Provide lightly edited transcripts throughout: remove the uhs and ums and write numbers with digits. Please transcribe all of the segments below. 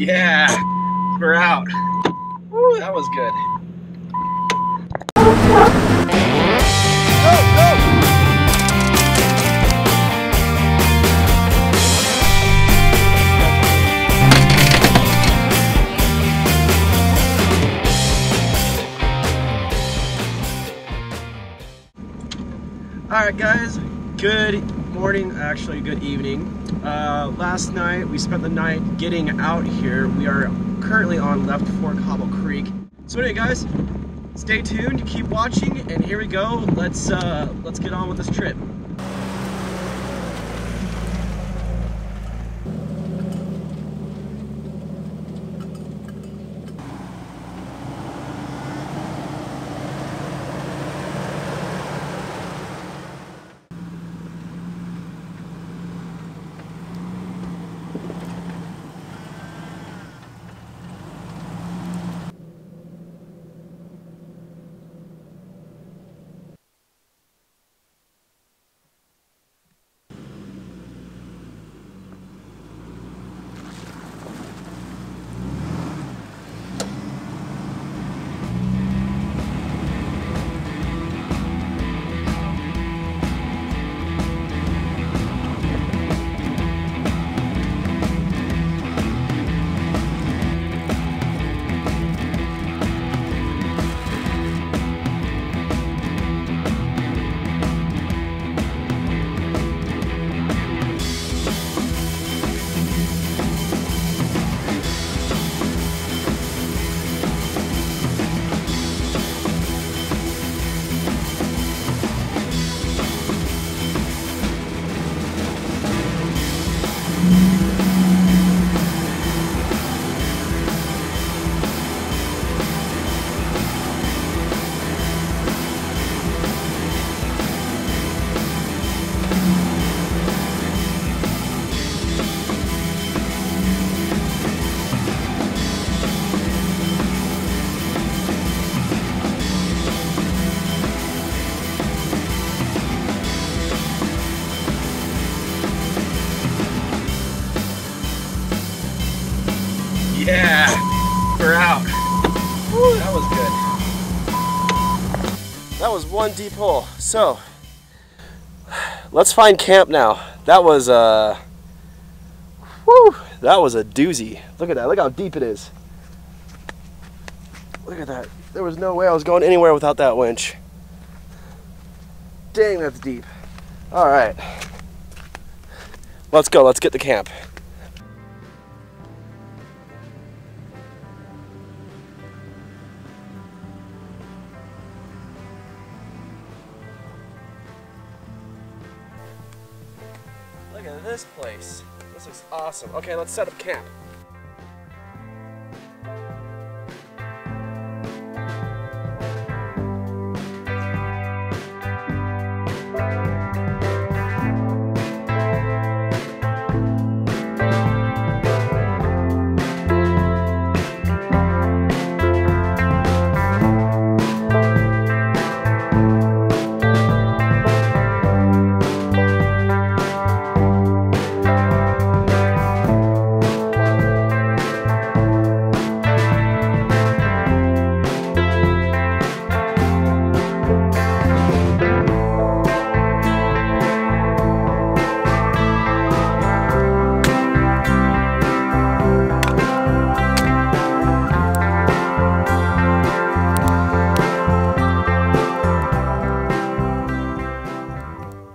Yeah, we're out. Woo, that was good. Alright guys, good morning, actually good evening. Last night we spent the night getting out here. We are currently on Left Fork Hobble Creek. So anyway guys, stay tuned, keep watching, and here we go. Let's get on with this trip. Yeah, we're out. Woo, that was good. That was one deep hole. So, let's find camp now. That was that was a doozy. Look at that, look how deep it is. Look at that. There was no way I was going anywhere without that winch. Dang, that's deep. All right, let's go, let's get to camp. Look at this place. This looks awesome. Okay, let's set up camp.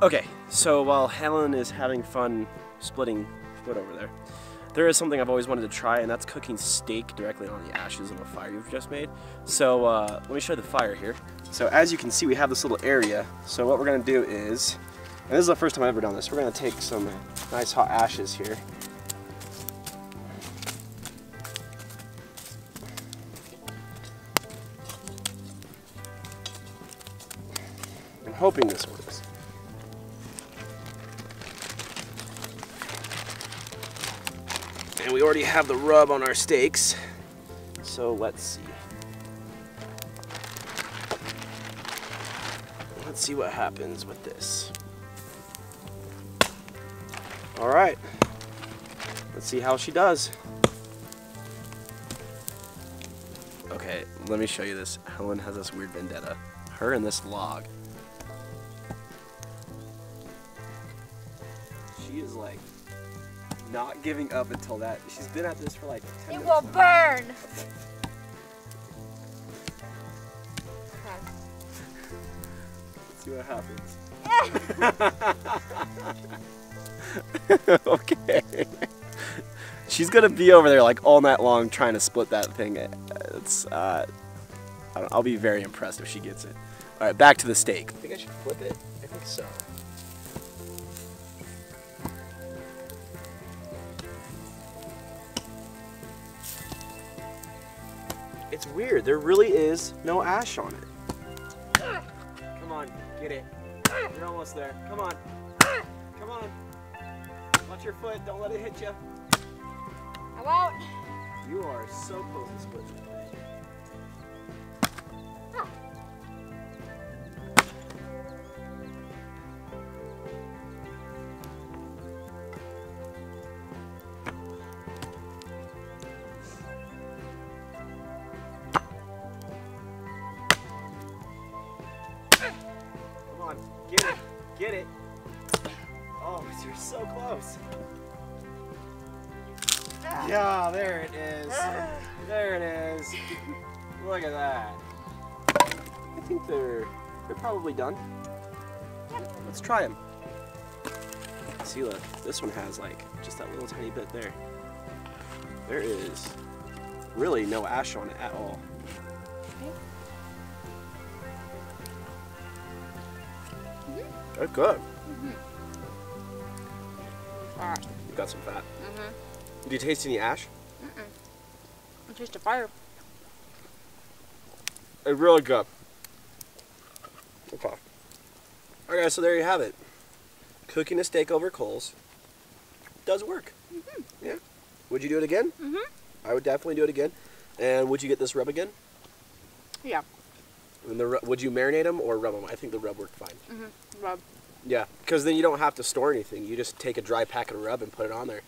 Okay, so while Helen is having fun splitting wood over there, there is something I've always wanted to try, and that's cooking steak directly on the ashes on the fire you've just made. So let me show you the fire here. So as you can see, we have this little area. So what we're going to do is, and this is the first time I've ever done this, we're going to take some nice hot ashes here. I'm hoping this works. And we already have the rub on our steaks, so let's see. Let's see what happens with this. All right, let's see how she does. Okay, let me show you this. Helen has this weird vendetta. Her and this log. She is like not giving up until that. She's been at this for like 10 minutes. It will burn. Let's see what happens. Okay. She's gonna be over there like all night long trying to split that thing. It's I'll be very impressed if she gets it. All right, back to the steak. I think I should flip it. I think so. It's weird. There really is no ash on it. Come on, get it. You're almost there. Come on. Come on. Watch your foot. Don't let it hit you. I won't. You are so close to splitting it. Come on, get it. Get it. Oh, you're so close. Yeah, there it is. There it is. Look at that. I think they're probably done. Let's try them. See, look, this one has like just that little tiny bit there. There is really no ash on it at all. They're good. You got some fat. Do you taste any ash? I taste the fire. It's really good. Okay. Okay, so there you have it. Cooking a steak over coals does work. Yeah. Would you do it again? I would definitely do it again. And would you get this rub again? Yeah. And would you marinate them or rub them? I think the rub worked fine. Rub. Yeah, because then you don't have to store anything. You just take a dry packet of rub and put it on there.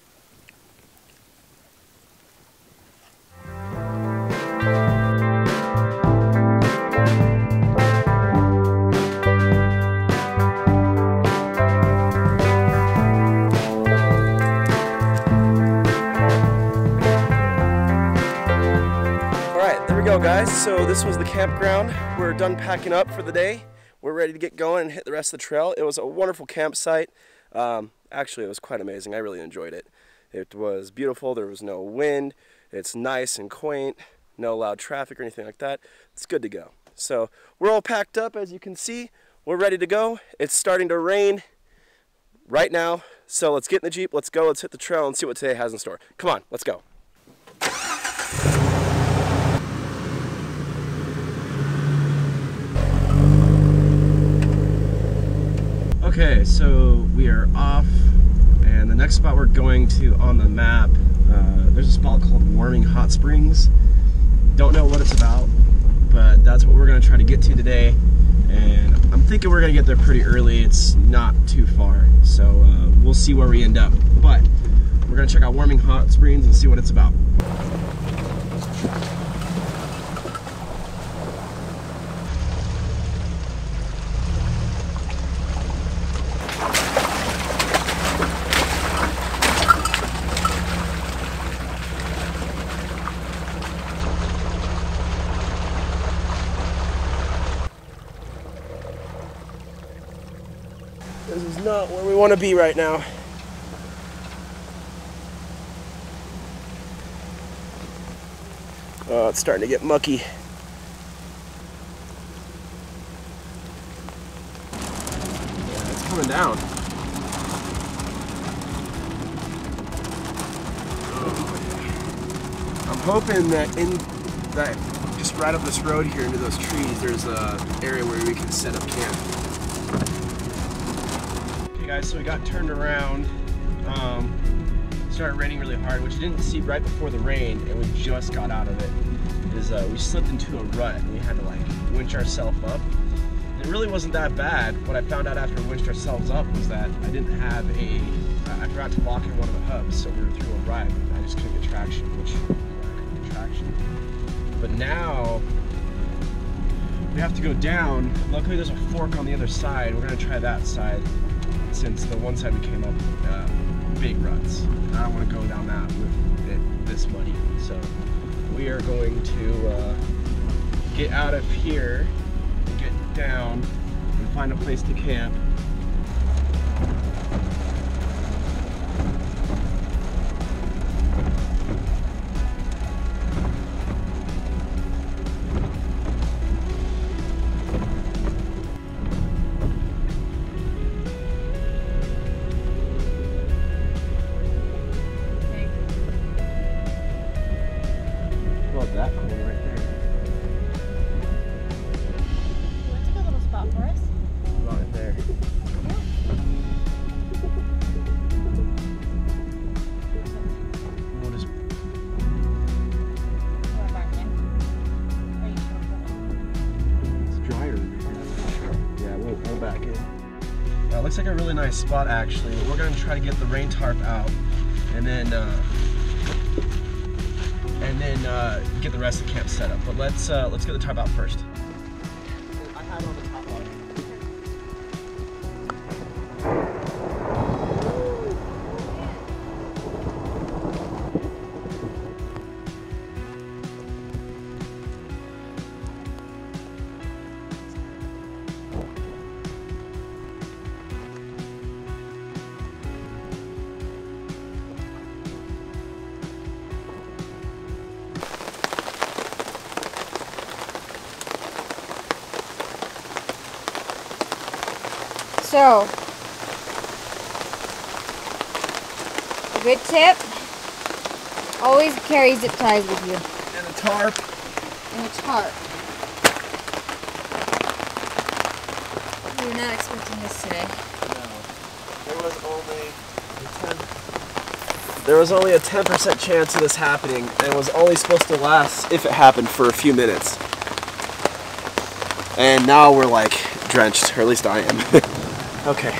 Guys, so this was the campground. We're done packing up for the day. We're ready to get going and hit the rest of the trail. It was a wonderful campsite. Actually, it was quite amazing. I really enjoyed it. It was beautiful. There was no wind. It's nice and quaint. No loud traffic or anything like that. It's good to go. So we're all packed up, as you can see. We're ready to go. It's starting to rain right now. So let's get in the Jeep. Let's go. Let's hit the trail and see what today has in store. Come on, let's go. Okay, so we are off, and the next spot we're going to on the map, there's a spot called Warming Hot Springs. Don't know what it's about, but that's what we're going to try to get to today, and I'm thinking we're going to get there pretty early. It's not too far, so we'll see where we end up, but we're going to check out Warming Hot Springs and see what it's about. This is not where we want to be right now. Oh, it's starting to get mucky. Yeah, it's coming down. I'm hoping that just right up this road here into those trees, there's an area where we can set up camp. Guys, so we got turned around, started raining really hard, which you didn't see right before the rain, and we just got out of it, is we slipped into a rut and we had to like winch ourselves up. And it really wasn't that bad. What I found out after we winched ourselves up was that I didn't have I forgot to lock in one of the hubs, so we were through a rut. I just couldn't get traction, But now we have to go down. Luckily there's a fork on the other side. We're gonna try that side since the one side we came up with big ruts. I don't want to go down that with it this muddy. So we are going to get out of here, get down, and find a place to camp. That corner right there. That's a good little spot for us. Right there. We'll just. We're back in. Are you sure? It's drier than here. Yeah, we'll back in. It looks like a really nice spot actually. We're gonna try to get the rain tarp out, and then get the rest of the camp set up. But let's get the tarp out first. I have it on the top line. So, a good tip, always carry zip ties with you. And a tarp. And a tarp. We were not expecting this today. No. There was only a 10% chance of this happening, and it was only supposed to last, if it happened, for a few minutes. And now we're like drenched, or at least I am. Okay.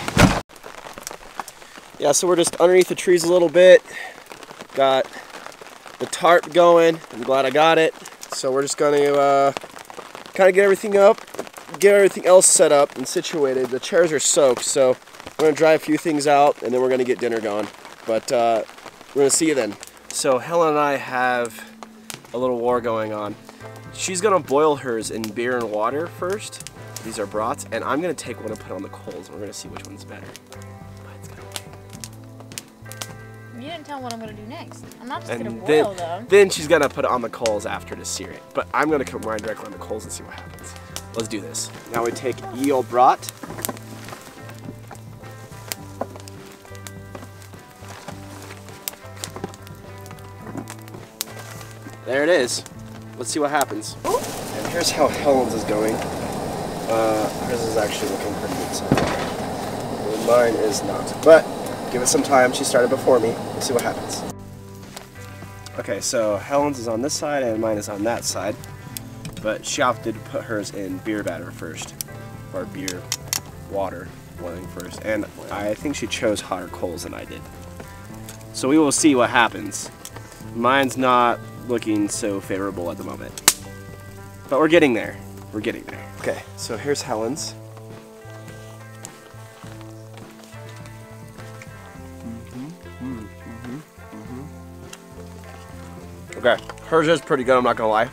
Yeah, so we're just underneath the trees a little bit. Got the tarp going. I'm glad I got it. So we're just going to kind of get everything up, get everything else set up and situated. The chairs are soaked, so we're going to dry a few things out, and then we're going to get dinner going. But we're going to see you then. So Helen and I have a little war going on. She's going to boil hers in beer and water first. These are brats, and I'm going to take one and put it on the coals, and we're going to see which one's better. But it's gonna You didn't tell me what I'm going to do next. I'm not just going to then, boil though. Then she's going to put it on the coals after to sear it. But I'm going to cook mine directly on the coals and see what happens. Let's do this. Now we take ye old brat. There it is. Let's see what happens. Ooh. And here's how Helen's is going. Hers is actually looking pretty good so far. Mine is not. But give it some time. She started before me. We'll see what happens. Okay, so Helen's is on this side and mine is on that side. But she opted to put hers in beer batter first. Or beer water boiling first. And I think she chose hotter coals than I did. So we will see what happens. Mine's not looking so favorable at the moment. But we're getting there. We're getting there. Okay, so here's Helen's. Okay, hers is pretty good, I'm not gonna lie.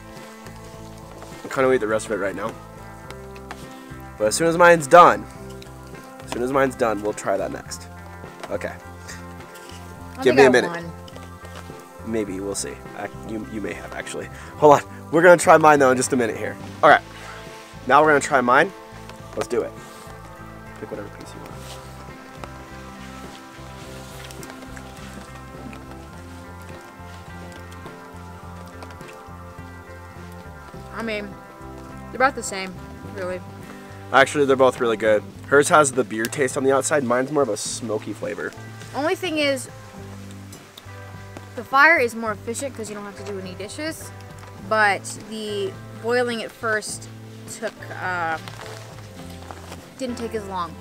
I'm kind of eat the rest of it right now. But as soon as mine's done, we'll try that next. Okay. Give me a minute. Maybe, we'll see. You may have, actually. Hold on. We're going to try mine, though, in just a minute here. All right. Now we're going to try mine. Let's do it. Pick whatever piece you want. I mean, they're about the same, really. Actually, they're both really good. Hers has the beer taste on the outside. Mine's more of a smoky flavor. Only thing is, the fire is more efficient because you don't have to do any dishes, but the boiling it first didn't take as long.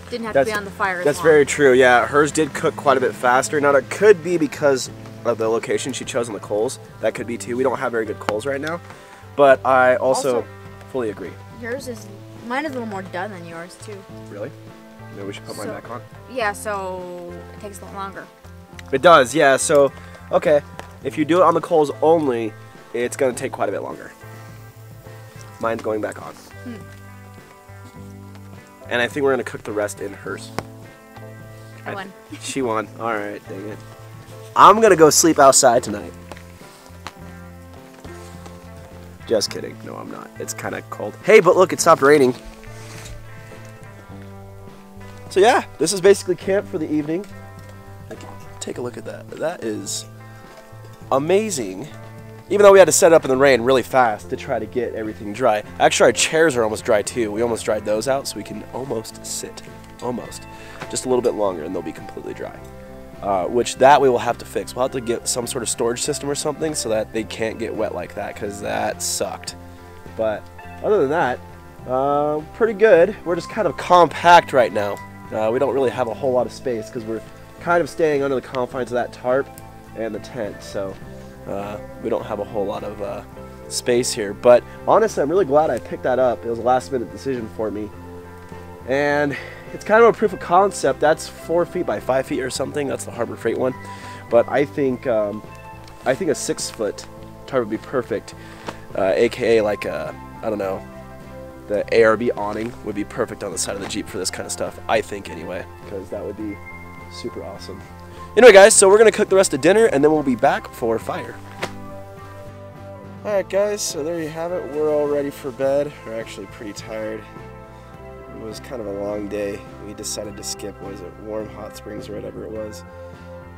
Didn't have to be on the fire as long. That's very true, yeah. Hers did cook quite a bit faster. Now, it could be because of the location she chose on the coals. That could be too. We don't have very good coals right now, but I also fully agree. Mine is a little more done than yours too. Really? Maybe we should put mine back on. Yeah, so it takes a little longer. It does, yeah. So, okay, if you do it on the coals only, it's gonna take quite a bit longer. Mine's going back on. And I think we're gonna cook the rest in hers. I won. She won. All right, dang it. I'm gonna go sleep outside tonight. Just kidding. No, I'm not. It's kind of cold. Hey, but look, it stopped raining. So yeah, this is basically camp for the evening. Take a look at that. That is amazing. Even though we had to set it up in the rain really fast to try to get everything dry. Actually, our chairs are almost dry too. We almost dried those out so we can almost sit. Almost. Just a little bit longer and they'll be completely dry. Which that we will have to fix. We'll have to get some sort of storage system or something so that they can't get wet like that, because that sucked. But other than that, pretty good. We're just kind of compact right now. We don't really have a whole lot of space because we're kind of staying under the confines of that tarp and the tent, so we don't have a whole lot of space here. But honestly, I'm really glad I picked that up. It was a last minute decision for me. And it's kind of a proof of concept. That's 4 feet by 5 feet or something. That's the Harbor Freight one. But I think a 6-foot tarp would be perfect. AKA like I don't know, the ARB awning would be perfect on the side of the Jeep for this kind of stuff. I think anyway, because that would be super awesome. Anyway, guys, so we're gonna cook the rest of dinner and then we'll be back for fire. All right, guys. So there you have it. We're all ready for bed. We're actually pretty tired. It was kind of a long day. We decided to skip, what is it, Warm Hot Springs or whatever it was.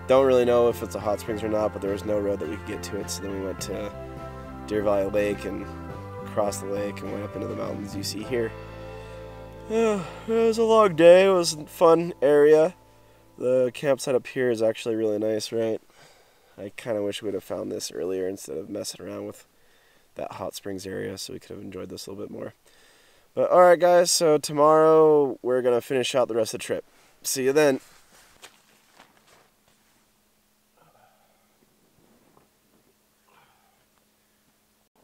Don't really know if it's a hot springs or not, but there was no road that we could get to it, so then we went to Deer Valley Lake and crossed the lake and went up into the mountains you see here. It was a long day. It was a fun area. The campsite up here is actually really nice, right? I kind of wish we would have found this earlier instead of messing around with that hot springs area, so we could have enjoyed this a little bit more. But alright guys, so tomorrow we're going to finish out the rest of the trip. See you then.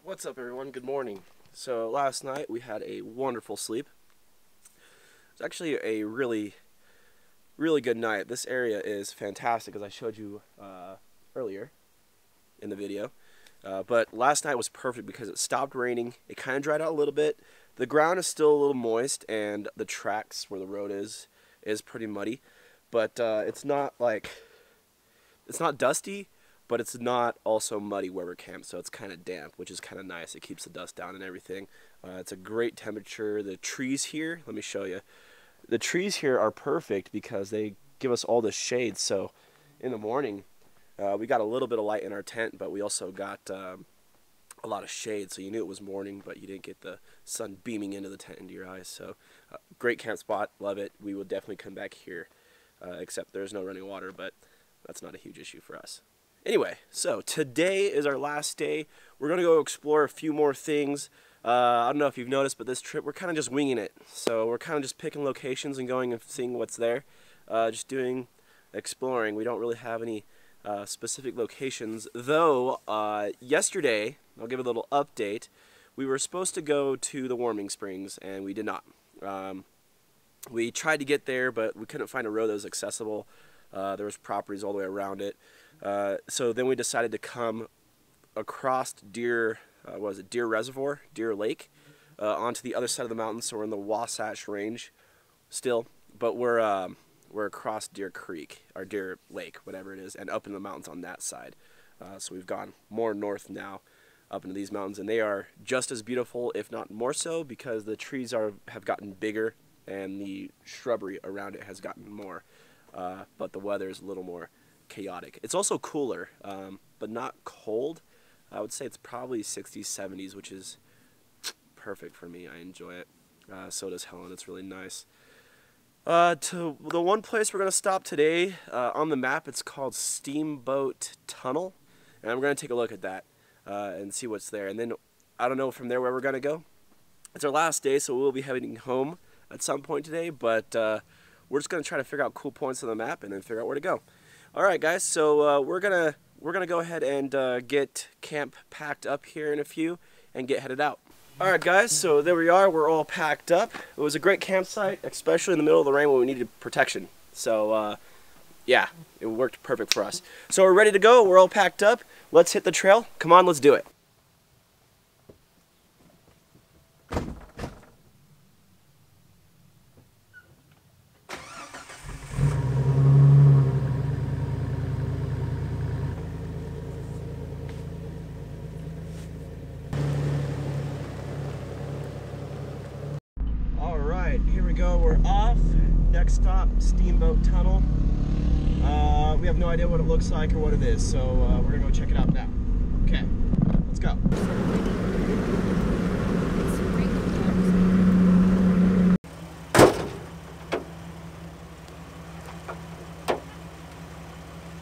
What's up everyone? Good morning. So last night we had a wonderful sleep. It's actually a really good night. This area is fantastic, as I showed you earlier in the video. But last night was perfect because it stopped raining. It kind of dried out a little bit. The ground is still a little moist, and the tracks where the road is pretty muddy. But it's not dusty, but it's not also muddy where we're camped, so it's kind of damp, which is kind of nice. It keeps the dust down and everything. It's a great temperature. The trees here, let me show you. The trees here are perfect because they give us all this shade. So in the morning, we got a little bit of light in our tent, but we also got a lot of shade, so you knew it was morning, but you didn't get the sun beaming into the tent into your eyes. So great camp spot, love it. We will definitely come back here, except there's no running water, but that's not a huge issue for us. Anyway, so today is our last day. We're going to go explore a few more things. I don't know if you've noticed, but this trip we're kind of just winging it. So we're kind of just picking locations and going and seeing what's there. Just doing exploring. We don't really have any specific locations, though yesterday, I'll give a little update, we were supposed to go to the Warming Springs and we did not. We tried to get there, but we couldn't find a road that was accessible. There was properties all the way around it. So then we decided to come across Deer Reservoir, Deer Lake, onto the other side of the mountain. So we're in the Wasatch Range still, but we're across Deer Creek, or Deer Lake, whatever it is, and up in the mountains on that side. So we've gone more north now, up into these mountains, and they are just as beautiful, if not more so, because the trees have gotten bigger and the shrubbery around it has gotten more. But the weather is a little more chaotic. It's also cooler, but not cold. I would say it's probably 60s, 70s, which is perfect for me. I enjoy it. So does Helen. It's really nice. To the one place we're going to stop today, on the map, it's called Steamboat Tunnel, and we're going to take a look at that and see what's there. And then I don't know from there where we're going to go. It's our last day, so we'll be heading home at some point today, but we're just going to try to figure out cool points on the map and then figure out where to go. Alright guys, so we're going to we're going to go ahead and get camp packed up here in a few and get headed out. Alright guys, so there we are, we're all packed up. It was a great campsite, especially in the middle of the rain when we needed protection. So yeah, it worked perfect for us. So we're ready to go, we're all packed up. Let's hit the trail. Come on, let's do it. Alright, here we go, we're off. Next stop, Steamboat Tunnel. We have no idea what it looks like or what it is, so we're gonna go check it out now. Okay, let's go.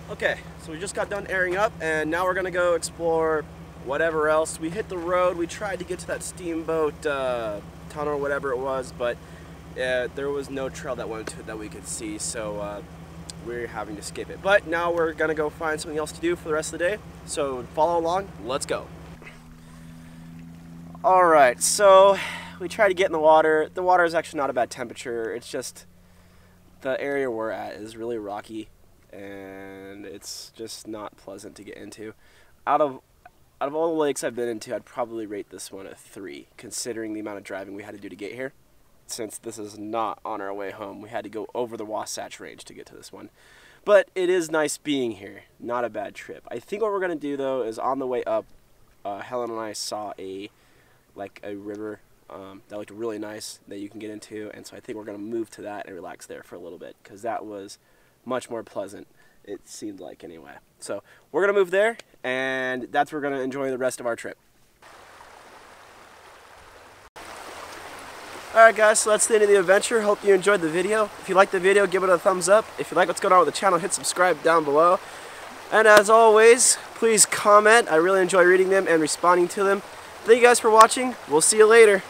Okay, so we just got done airing up and now we're gonna go explore whatever else. We hit the road, we tried to get to that steamboat tunnel or whatever it was, but there was no trail that went to it that we could see, so we're having to skip it. But now we're gonna go find something else to do for the rest of the day, so follow along, let's go. Alright, so we tried to get in the water. The water is actually not a bad temperature, it's just the area we're at is really rocky and it's just not pleasant to get into. Out of all the lakes I've been into, I'd probably rate this one a 3, considering the amount of driving we had to do to get here. Since this is not on our way home, we had to go over the Wasatch Range to get to this one. But it is nice being here, not a bad trip. I think what we're going to do though is on the way up, Helen and I saw a river that looked really nice that you can get into, and so I think we're going to move to that and relax there for a little bit, because that was much more pleasant, it seemed like anyway. So we're going to move there, and that's where we're going to enjoy the rest of our trip. Alright guys, so that's the end of the adventure. Hope you enjoyed the video. If you liked the video, give it a thumbs up. If you like what's going on with the channel, hit subscribe down below. And as always, please comment. I really enjoy reading them and responding to them. Thank you guys for watching. We'll see you later.